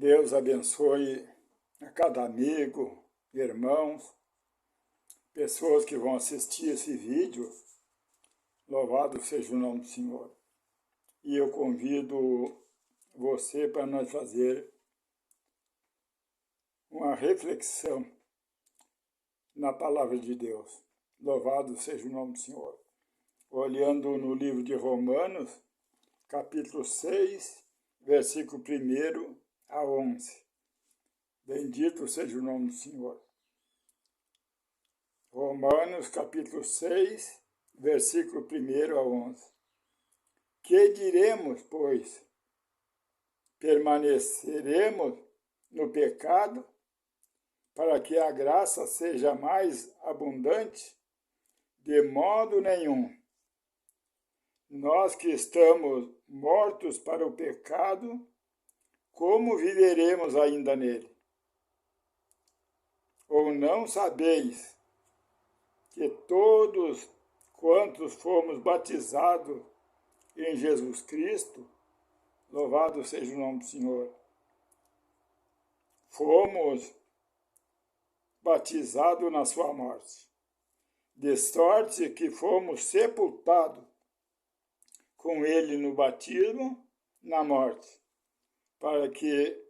Deus abençoe a cada amigo, irmãos, pessoas que vão assistir esse vídeo. Louvado seja o nome do Senhor. E eu convido você para nós fazer uma reflexão na palavra de Deus. Louvado seja o nome do Senhor. Olhando no livro de Romanos, capítulo 6, versículo 1 a 11. Bendito seja o nome do Senhor. Romanos, capítulo 6, versículo 1 a 11. Que diremos, pois? Permaneceremos no pecado para que a graça seja mais abundante? De modo nenhum. Nós que estamos mortos para o pecado, como viveremos ainda nele? Ou não sabeis que todos quantos fomos batizados em Jesus Cristo, louvado seja o nome do Senhor, fomos batizados na sua morte, de sorte que fomos sepultados com ele no batismo na morte, para que,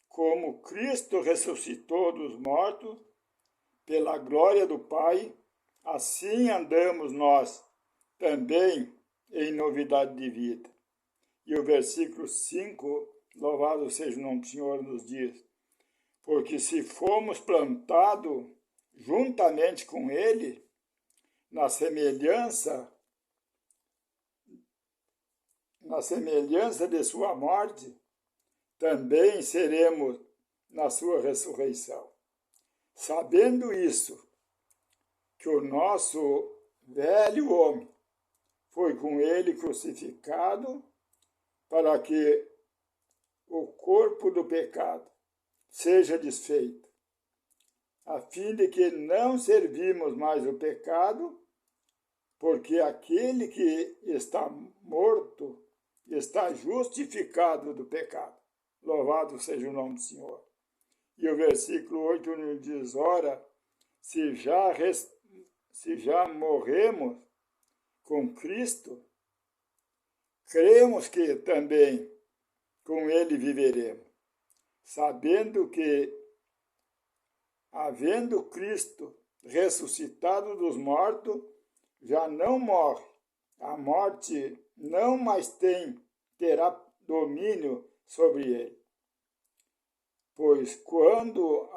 como Cristo ressuscitou dos mortos, pela glória do Pai, assim andamos nós também em novidade de vida. E o versículo 5, louvado seja o nome do Senhor, nos diz: porque se fomos plantados juntamente com Ele, na semelhança de sua morte, também seremos na sua ressurreição. Sabendo isso, que o nosso velho homem foi com ele crucificado, para que o corpo do pecado seja desfeito, a fim de que não servimos mais o pecado, porque aquele que está morto está justificado do pecado. Louvado seja o nome do Senhor. E o versículo 8 nos diz: ora, se já morremos com Cristo, cremos que também com Ele viveremos, sabendo que, havendo Cristo ressuscitado dos mortos, já não morre, a morte não mais terá domínio sobre ele. Pois quanto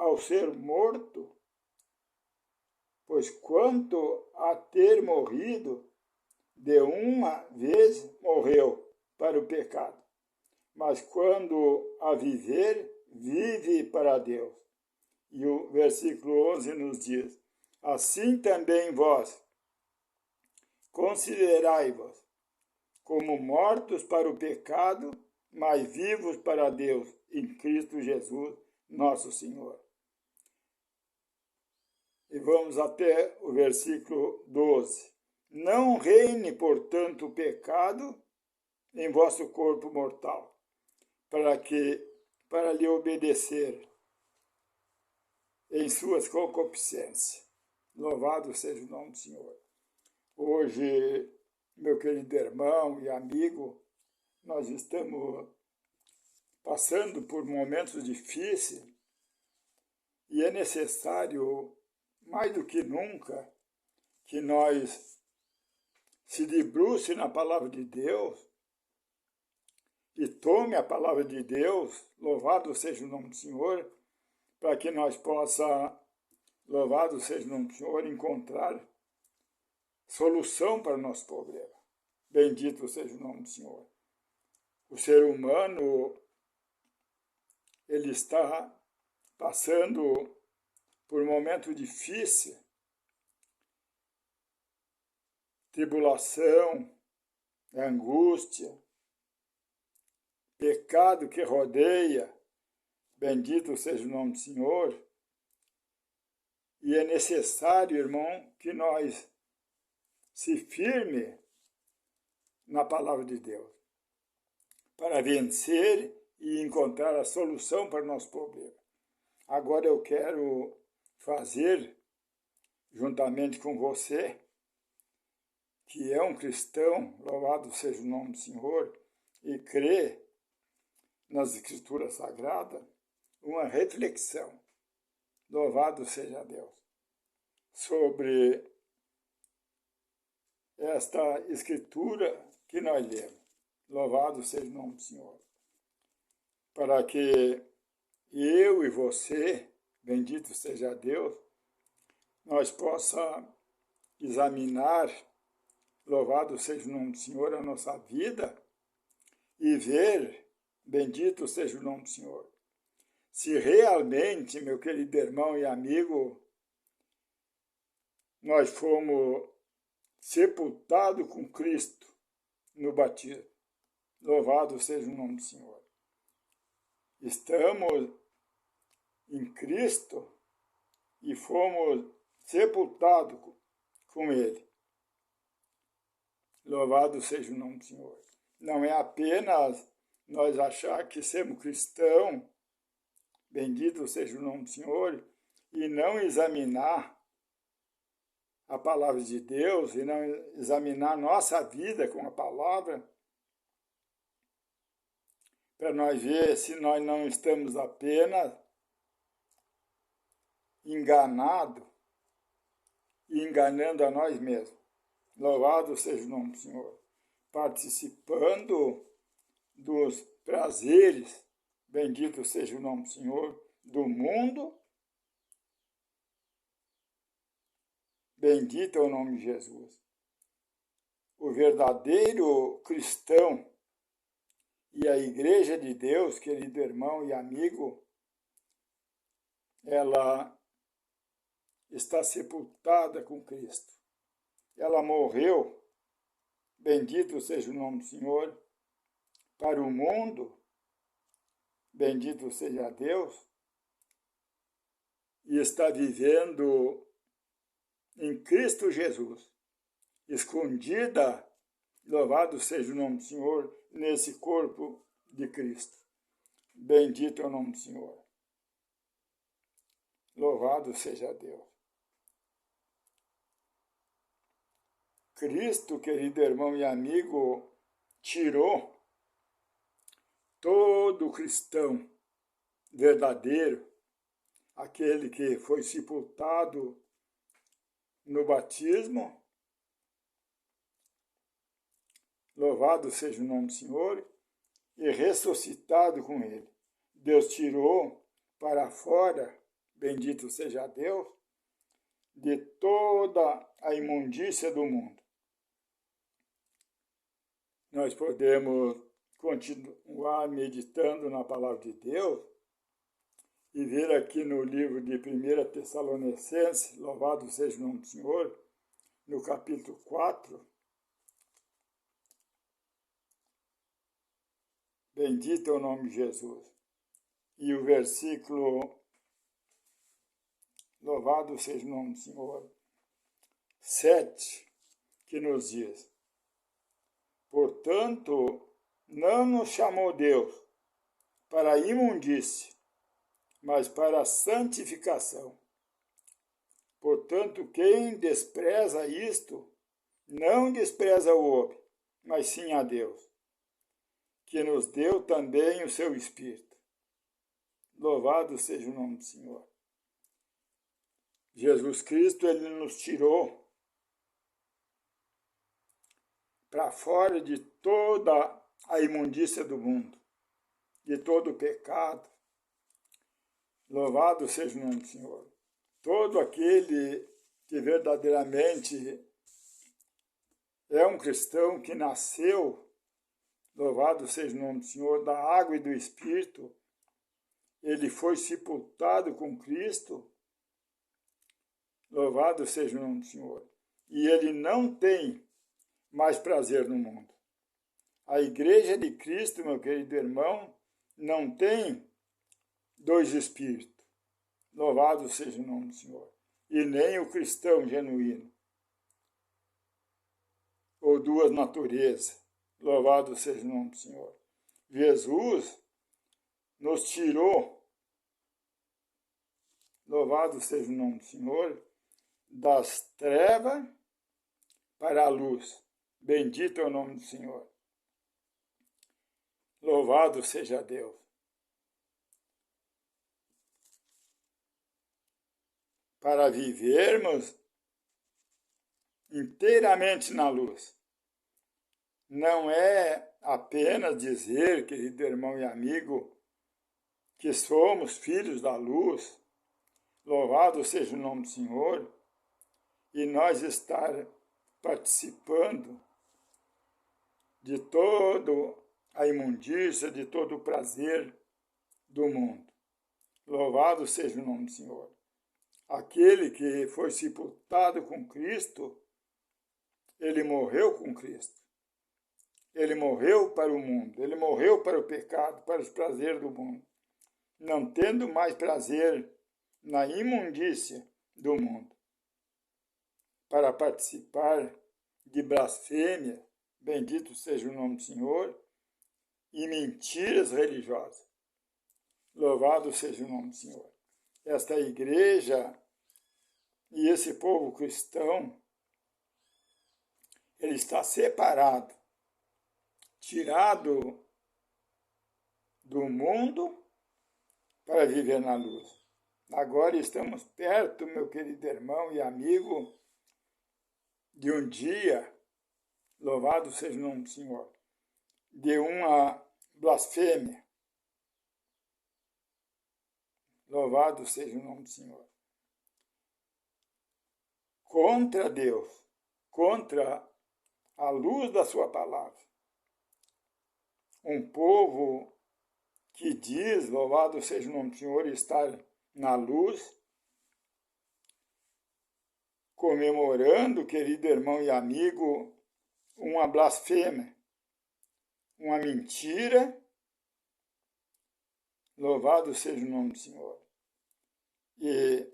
a ter morrido, de uma vez morreu para o pecado, mas quando a viver, vive para Deus. E o versículo 11 nos diz: assim também vós, considerai-vos como mortos para o pecado, mas vivos para Deus, em Cristo Jesus, nosso Senhor. E vamos até o versículo 12. Não reine, portanto, o pecado em vosso corpo mortal, para lhe obedecer em suas concupiscências. Louvado seja o nome do Senhor. Hoje, meu querido irmão e amigo, nós estamos passando por momentos difíceis e é necessário, mais do que nunca, que nós se debruce na palavra de Deus e tome a palavra de Deus, louvado seja o nome do Senhor, para que nós possamos, louvado seja o nome do Senhor, encontrar solução para o nosso problema. Bendito seja o nome do Senhor. O ser humano, ele está passando por um momento difícil, tribulação, angústia, pecado que rodeia, bendito seja o nome do Senhor, e é necessário, irmão, que nós se firme na palavra de Deus, para vencer e encontrar a solução para o nosso problema. Agora eu quero fazer, juntamente com você, que é um cristão, louvado seja o nome do Senhor, e crê nas Escrituras Sagradas, uma reflexão, louvado seja Deus, sobre esta Escritura que nós lemos. Louvado seja o nome do Senhor. Para que eu e você, bendito seja Deus, nós possa examinar, louvado seja o nome do Senhor, a nossa vida e ver, bendito seja o nome do Senhor, se realmente, meu querido irmão e amigo, nós fomos sepultados com Cristo no batismo. Louvado seja o nome do Senhor. Estamos em Cristo e fomos sepultados com Ele. Louvado seja o nome do Senhor. Não é apenas nós achar que somos cristãos, bendito seja o nome do Senhor, e não examinar a palavra de Deus, e não examinar nossa vida com a palavra, para nós ver se nós não estamos apenas enganados e enganando a nós mesmos. Louvado seja o nome do Senhor. Participando dos prazeres, bendito seja o nome do Senhor, do mundo. Bendito é o nome de Jesus. O verdadeiro cristão e a Igreja de Deus, querido irmão e amigo, ela está sepultada com Cristo. Ela morreu, bendito seja o nome do Senhor, para o mundo, bendito seja Deus, e está vivendo em Cristo Jesus, escondida, louvado seja o nome do Senhor, nesse corpo de Cristo. Bendito é o nome do Senhor. Louvado seja Deus. Cristo, querido irmão e amigo, tirou todo cristão verdadeiro, aquele que foi sepultado no batismo, louvado seja o nome do Senhor, e ressuscitado com ele. Deus tirou para fora, bendito seja Deus, de toda a imundícia do mundo. Nós podemos continuar meditando na palavra de Deus e ver aqui no livro de 1 Tessalonicenses, louvado seja o nome do Senhor, no capítulo 4, bendito é o nome de Jesus, e o versículo, louvado seja o nome do Senhor, 7, que nos diz: portanto, não nos chamou Deus para a imundície, mas para a santificação. Portanto, quem despreza isto, não despreza o homem, mas sim a Deus, que nos deu também o seu Espírito. Louvado seja o nome do Senhor. Jesus Cristo, ele nos tirou para fora de toda a imundícia do mundo, de todo o pecado. Louvado seja o nome do Senhor. Todo aquele que verdadeiramente é um cristão que nasceu, louvado seja o nome do Senhor, da água e do Espírito, ele foi sepultado com Cristo, louvado seja o nome do Senhor. E ele não tem mais prazer no mundo. A Igreja de Cristo, meu querido irmão, não tem dois espíritos. Louvado seja o nome do Senhor. E nem o cristão genuíno. Ou duas naturezas. Louvado seja o nome do Senhor. Jesus, nos tirou, louvado seja o nome do Senhor, das trevas para a luz. Bendito é o nome do Senhor. Louvado seja Deus. Para vivermos inteiramente na luz. Não é apenas dizer, querido irmão e amigo, que somos filhos da luz, louvado seja o nome do Senhor, e nós estar participando de toda a imundícia, de todo o prazer do mundo. Louvado seja o nome do Senhor. Aquele que foi sepultado com Cristo, ele morreu com Cristo. Ele morreu para o mundo, ele morreu para o pecado, para os prazeres do mundo, não tendo mais prazer na imundícia do mundo, para participar de blasfêmia, bendito seja o nome do Senhor, e mentiras religiosas. Louvado seja o nome do Senhor. Esta igreja e esse povo cristão, ele está separado, tirado do mundo para viver na luz. Agora estamos perto, meu querido irmão e amigo, de um dia, louvado seja o nome do Senhor, de uma blasfêmia. Louvado seja o nome do Senhor. Contra Deus, contra a luz da sua palavra. Um povo que diz, louvado seja o nome do Senhor, estar na luz, comemorando, querido irmão e amigo, uma blasfêmia, uma mentira, louvado seja o nome do Senhor. E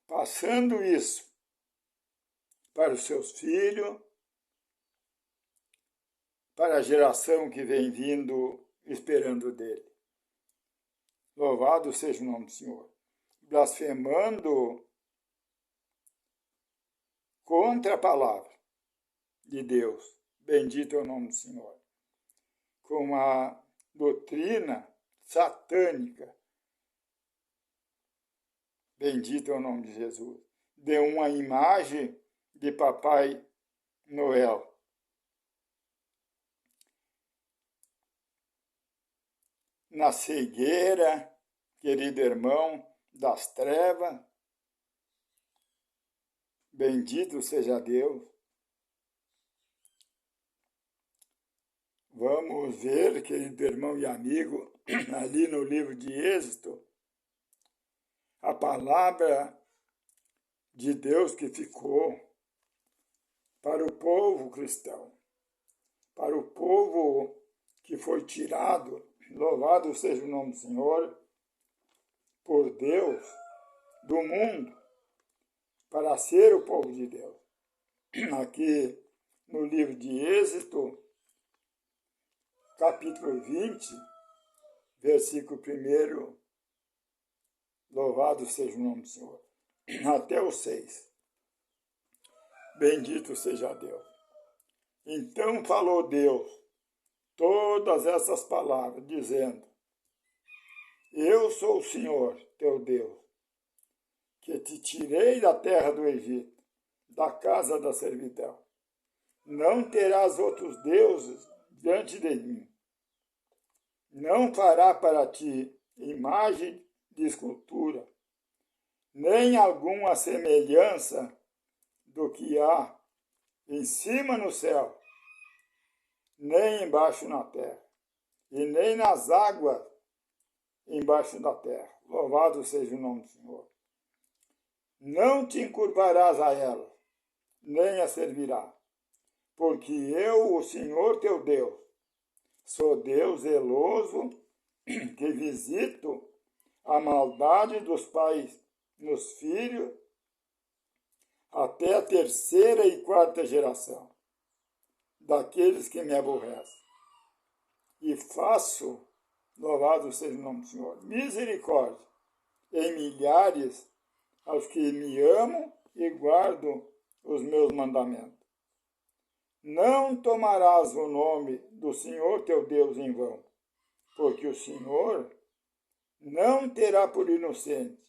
passando isso para os seus filhos, para a geração que vem vindo esperando dele. Louvado seja o nome do Senhor. Blasfemando contra a palavra de Deus. Bendito é o nome do Senhor. Com uma doutrina satânica. Bendito é o nome de Jesus. De uma imagem de Papai Noel. Na cegueira, querido irmão, das trevas. Bendito seja Deus. Vamos ver, querido irmão e amigo, ali no livro de Êxodo, a palavra de Deus que ficou para o povo cristão, para o povo que foi tirado, louvado seja o nome do Senhor, por Deus, do mundo, para ser o povo de Deus. Aqui no livro de Êxodo, capítulo 20, versículo 1, louvado seja o nome do Senhor, até o 6. Bendito seja Deus. Então falou Deus todas essas palavras, dizendo: Eu sou o Senhor, teu Deus, que te tirei da terra do Egito, da casa da servidão. Não terás outros deuses diante de mim. Não fará para ti imagem de escultura, nem alguma semelhança do que há em cima no céu, nem embaixo na terra, e nem nas águas embaixo da terra. Louvado seja o nome do Senhor. Não te encurvarás a ela, nem a servirá, porque eu, o Senhor teu Deus, sou Deus zeloso, que visito a maldade dos pais nos filhos, até a terceira e quarta geração daqueles que me aborrecem. E faço Louvado seja o nome do Senhor. Misericórdia em milhares aos que me amam e guardam os meus mandamentos. Não tomarás o nome do Senhor teu Deus em vão, porque o Senhor não terá por inocente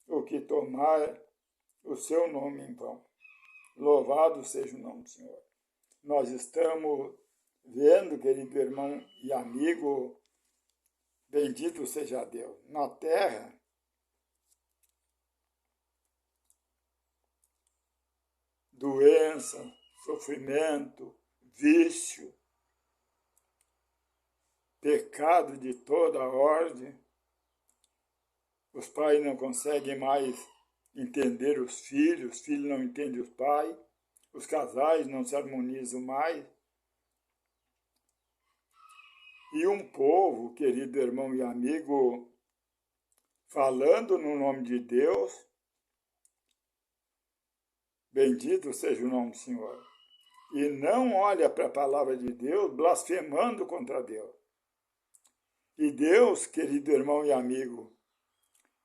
o que tomar o seu nome em vão. Louvado seja o nome do Senhor. Nós estamos vendo, querido irmão e amigo, bendito seja Deus, na terra, doença, sofrimento, vício, pecado de toda ordem. Os pais não conseguem mais entender os filhos não entendem os pais, os casais não se harmonizam mais. E um povo, querido irmão e amigo, falando no nome de Deus, bendito seja o nome do Senhor, e não olha para a palavra de Deus, blasfemando contra Deus. E Deus, querido irmão e amigo,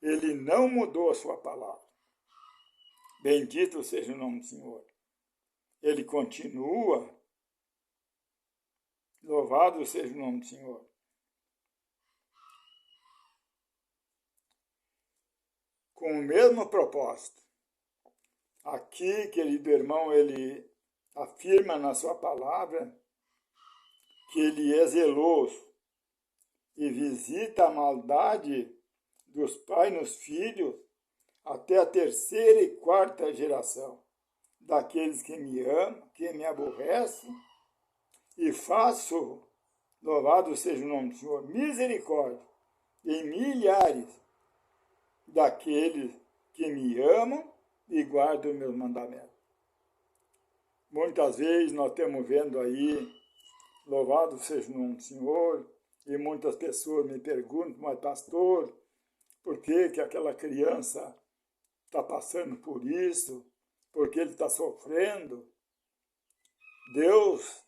Ele não mudou a sua palavra. Bendito seja o nome do Senhor. Ele continua. Louvado seja o nome do Senhor. Com o mesmo propósito. Aqui, querido irmão, ele afirma na sua palavra que ele é zeloso e visita a maldade dos pais nos filhos até a terceira e quarta geração daqueles que me amam, que me aborrecem, e faço, louvado seja o nome do Senhor, misericórdia em milhares daqueles que me amam e guardam os meus mandamentos. Muitas vezes nós estamos vendo aí, louvado seja o nome do Senhor, e muitas pessoas me perguntam, mas pastor, por que que aquela criança está passando por isso? Por que ele está sofrendo? Deus,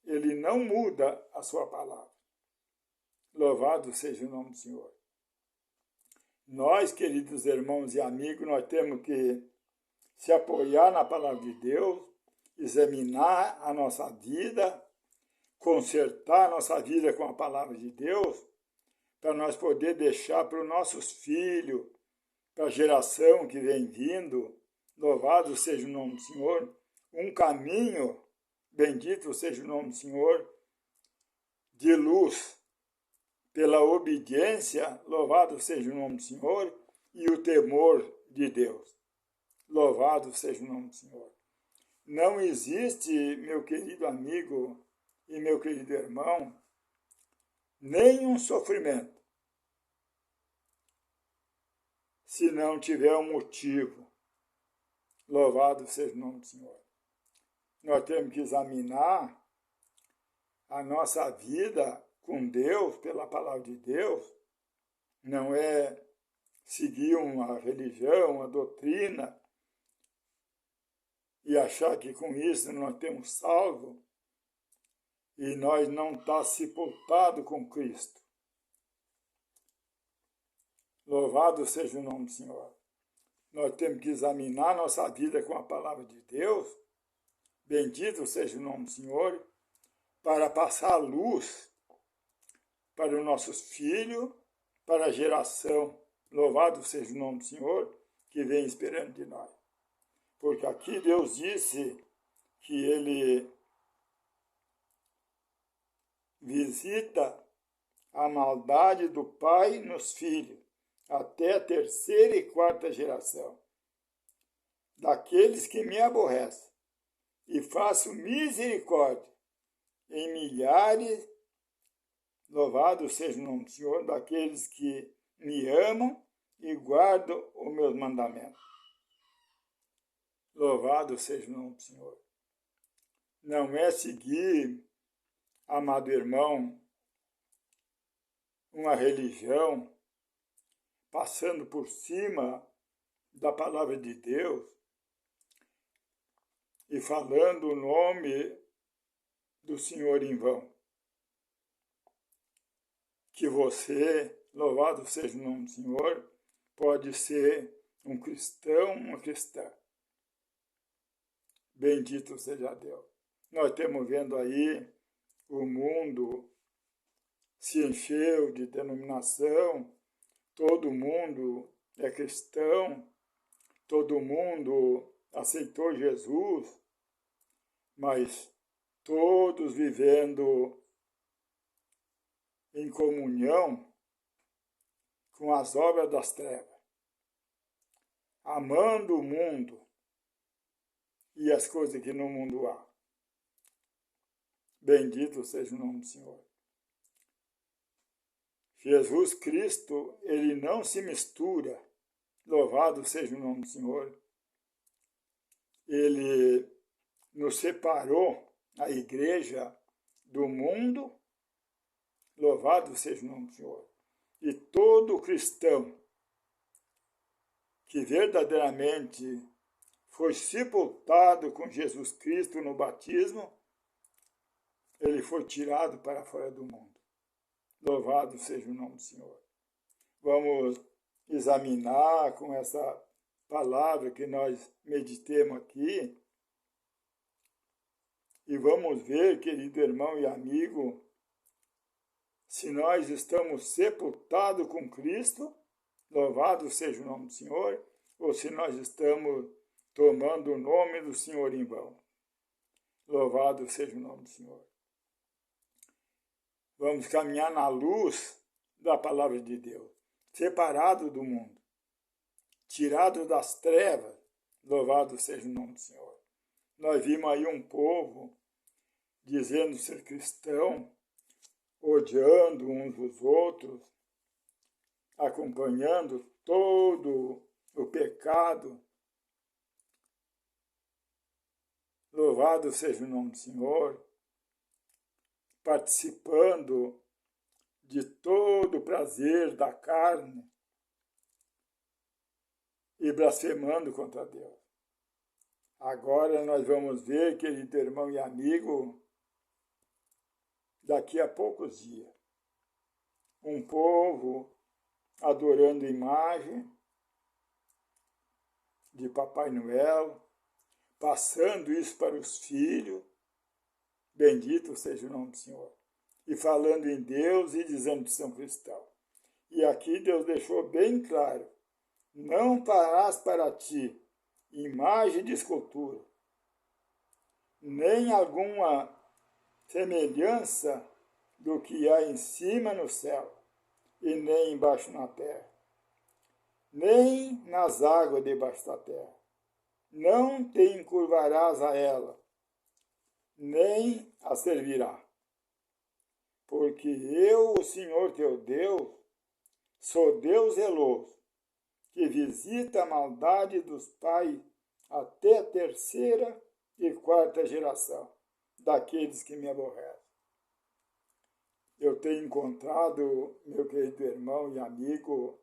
Ele não muda a sua palavra. Louvado seja o nome do Senhor. Nós, queridos irmãos e amigos, nós temos que se apoiar na palavra de Deus, examinar a nossa vida, consertar a nossa vida com a palavra de Deus, para nós poder deixar para os nossos filhos, para a geração que vem vindo, louvado seja o nome do Senhor, um caminho, bendito seja o nome do Senhor, de luz, pela obediência, louvado seja o nome do Senhor, e o temor de Deus. Louvado seja o nome do Senhor. Não existe, meu querido amigo e meu querido irmão, nenhum sofrimento se não tiver um motivo. Louvado seja o nome do Senhor. Nós temos que examinar a nossa vida com Deus, pela palavra de Deus, não é seguir uma religião, uma doutrina, e achar que com isso nós temos salvo, e nós não estamos sepultados com Cristo. Louvado seja o nome do Senhor. Nós temos que examinar nossa vida com a palavra de Deus, bendito seja o nome do Senhor, para passar a luz para os nossos filhos, para a geração, louvado seja o nome do Senhor, que vem esperando de nós. Porque aqui Deus disse que Ele visita a maldade do pai nos filhos, até a terceira e quarta geração, daqueles que me aborrecem, e faço misericórdia em milhares, louvado seja o nome do Senhor, daqueles que me amam e guardam os meus mandamentos. Louvado seja o nome do Senhor. Não é seguir, amado irmão, uma religião passando por cima da palavra de Deus e falando o nome do Senhor em vão. que você, louvado seja o nome do Senhor, pode ser um cristão, uma cristã. Bendito seja Deus. Nós estamos vendo aí o mundo se encheu de denominação, todo mundo é cristão, todo mundo aceitou Jesus, mas todos vivendo em comunhão com as obras das trevas, amando o mundo e as coisas que no mundo há. Bendito seja o nome do Senhor. Jesus Cristo, ele não se mistura, louvado seja o nome do Senhor. Ele nos separou, a igreja, do mundo, louvado seja o nome do Senhor. E todo cristão que verdadeiramente foi sepultado com Jesus Cristo no batismo, ele foi tirado para fora do mundo. Louvado seja o nome do Senhor. Vamos examinar com essa palavra que nós meditemos aqui e vamos ver, querido irmão e amigo, se nós estamos sepultados com Cristo, louvado seja o nome do Senhor, ou se nós estamos tomando o nome do Senhor em vão. Louvado seja o nome do Senhor. Vamos caminhar na luz da palavra de Deus, separado do mundo, tirado das trevas, louvado seja o nome do Senhor. Nós vimos aí um povo dizendo ser cristão, odiando uns os outros, acompanhando todo o pecado. Louvado seja o nome do Senhor, participando de todo o prazer da carne e blasfemando contra Deus. Agora nós vamos ver, querido irmão e amigo, daqui a poucos dias, um povo adorando imagem de Papai Noel, passando isso para os filhos, bendito seja o nome do Senhor, e falando em Deus e dizendo que são cristãos. E aqui Deus deixou bem claro, não farás para ti imagem de escultura, nem alguma semelhança do que há em cima no céu, e nem embaixo na terra, nem nas águas debaixo da terra. Não te encurvarás a ela, nem a servirá. Porque eu, o Senhor teu Deus, sou Deus zeloso, que visita a maldade dos pais até a terceira e quarta geração daqueles que me aborrecem. Eu tenho encontrado, meu querido irmão e amigo,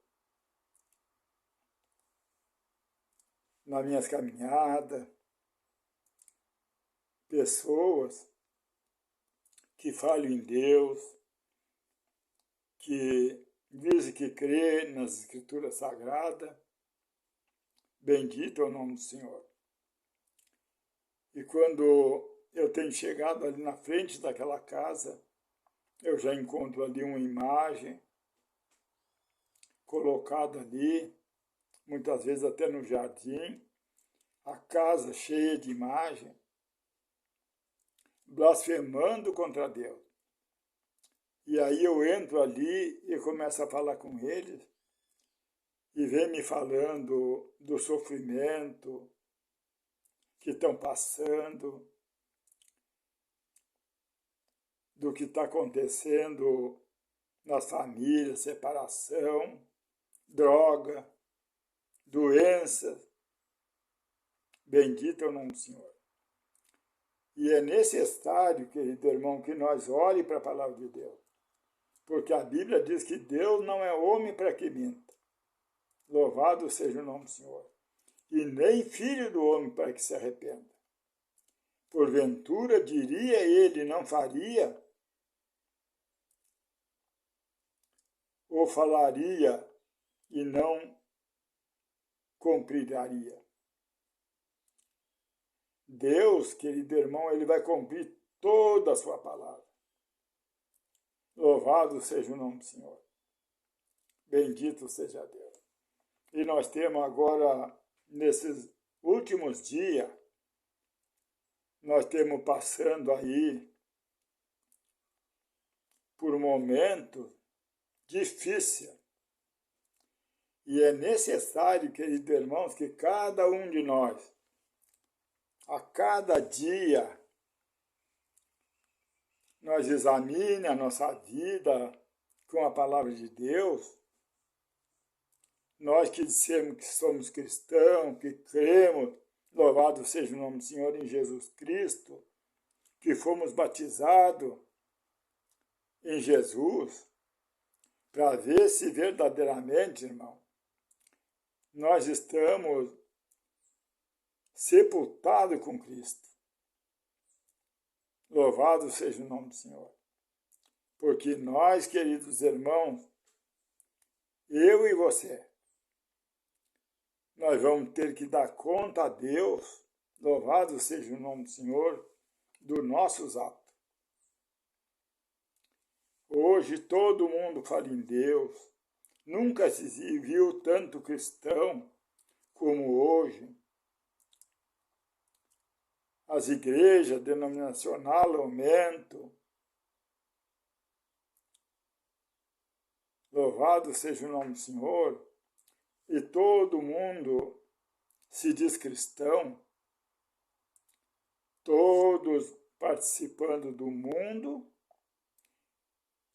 nas minhas caminhadas, pessoas que falam em Deus, que dizem que crê nas Escrituras Sagradas, bendito é o nome do Senhor. E quando eu tenho chegado ali na frente daquela casa, eu já encontro ali uma imagem colocada ali, muitas vezes até no jardim, a casa cheia de imagem, blasfemando contra Deus. E aí eu entro ali e começo a falar com eles, e vem me falando do sofrimento que estão passando, do que está acontecendo nas famílias, separação, droga, doenças. Bendito é o nome do Senhor. E é necessário, querido irmão, que nós olhem para a palavra de Deus. Porque a Bíblia diz que Deus não é homem para que minta. Louvado seja o nome do Senhor. E nem filho do homem para que se arrependa. Porventura, diria ele, não faria? ou falaria e não cumpriria. Deus, querido irmão, ele vai cumprir toda a sua palavra. Louvado seja o nome do Senhor. Bendito seja Deus. E nós temos agora, nesses últimos dias, nós temos passando aí por um momento difícil. E é necessário, queridos irmãos, que cada um de nós, a cada dia, nós examine a nossa vida com a palavra de Deus. Nós que dissemos que somos cristãos, que cremos, louvado seja o nome do Senhor em Jesus Cristo, que fomos batizados em Jesus, para ver se verdadeiramente, irmão, nós estamos sepultados com Cristo. Louvado seja o nome do Senhor. Porque nós, queridos irmãos, eu e você, nós vamos ter que dar conta a Deus, louvado seja o nome do Senhor, dos nossos atos. Hoje todo mundo fala em Deus, nunca se viu tanto cristão como hoje. As igrejas denominacionais aumentam. Louvado seja o nome do Senhor. E todo mundo se diz cristão, todos participando do mundo.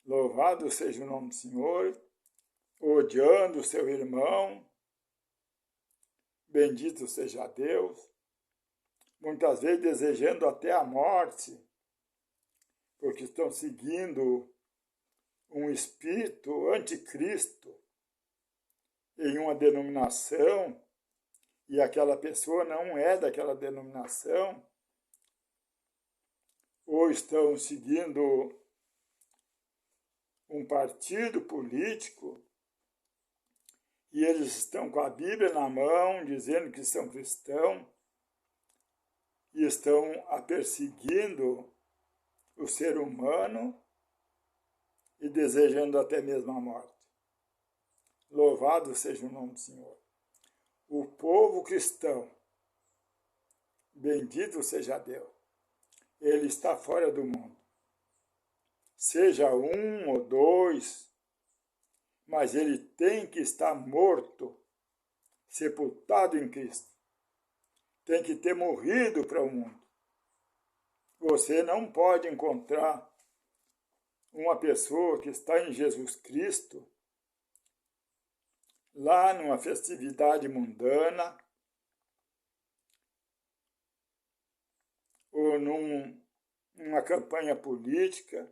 Louvado seja o nome do Senhor, odiando o seu irmão. Bendito seja Deus. Muitas vezes desejando até a morte, porque estão seguindo um espírito anticristo em uma denominação, e aquela pessoa não é daquela denominação, ou estão seguindo um partido político, e eles estão com a Bíblia na mão, dizendo que são cristãos, e estão perseguindo o ser humano e desejando até mesmo a morte. Louvado seja o nome do Senhor. O povo cristão, bendito seja Deus, ele está fora do mundo. Seja um ou dois, mas ele tem que estar morto, sepultado em Cristo. Tem que ter morrido para o mundo. Você não pode encontrar uma pessoa que está em Jesus Cristo lá numa festividade mundana ou numa campanha política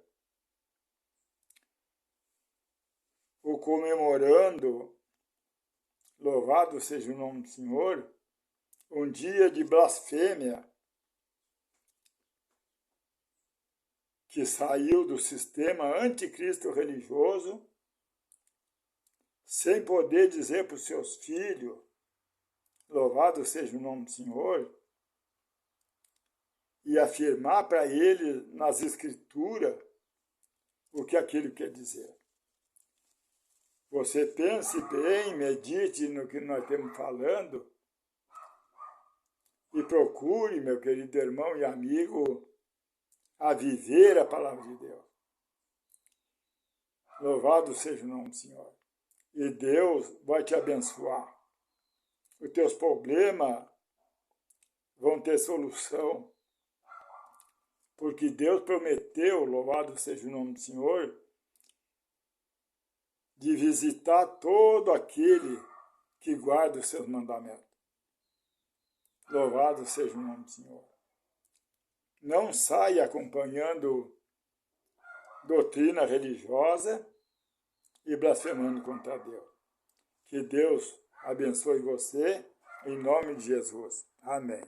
ou comemorando, louvado seja o nome do Senhor, um dia de blasfêmia que saiu do sistema anticristo religioso, sem poder dizer para os seus filhos, louvado seja o nome do Senhor, e afirmar para eles nas Escrituras o que aquilo quer dizer. Você pense bem, medite no que nós estamos falando, e procure, meu querido irmão e amigo, a viver a palavra de Deus. Louvado seja o nome do Senhor. E Deus vai te abençoar. Os teus problemas vão ter solução. Porque Deus prometeu, louvado seja o nome do Senhor, de visitar todo aquele que guarda os seus mandamentos. Louvado seja o nome do Senhor. Não saia acompanhando doutrina religiosa e blasfemando contra Deus. Que Deus abençoe você, em nome de Jesus. Amém.